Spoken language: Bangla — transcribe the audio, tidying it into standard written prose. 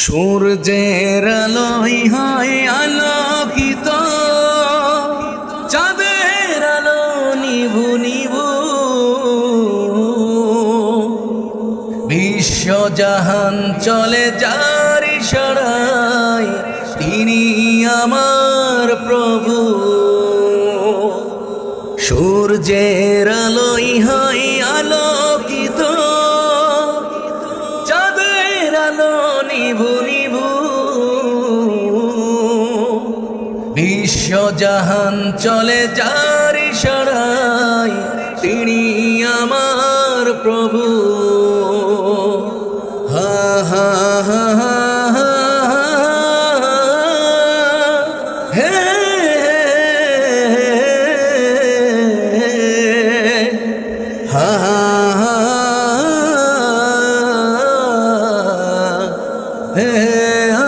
সূর্যের আলোয় হয় আলোকিত, চাঁদের আলো নিভু নিভু। বিশ্বজাহান চলে যার ইশারায়, তিনি আমার প্রভু। সূর্যের আলোয় হয় আলোকিত, চাঁদের আলো নিভু নিভু। বিশ্বজাহান চলে যার ইশারায়, তিনি আমার প্রভু। হা হা হা হা হা হে হা হে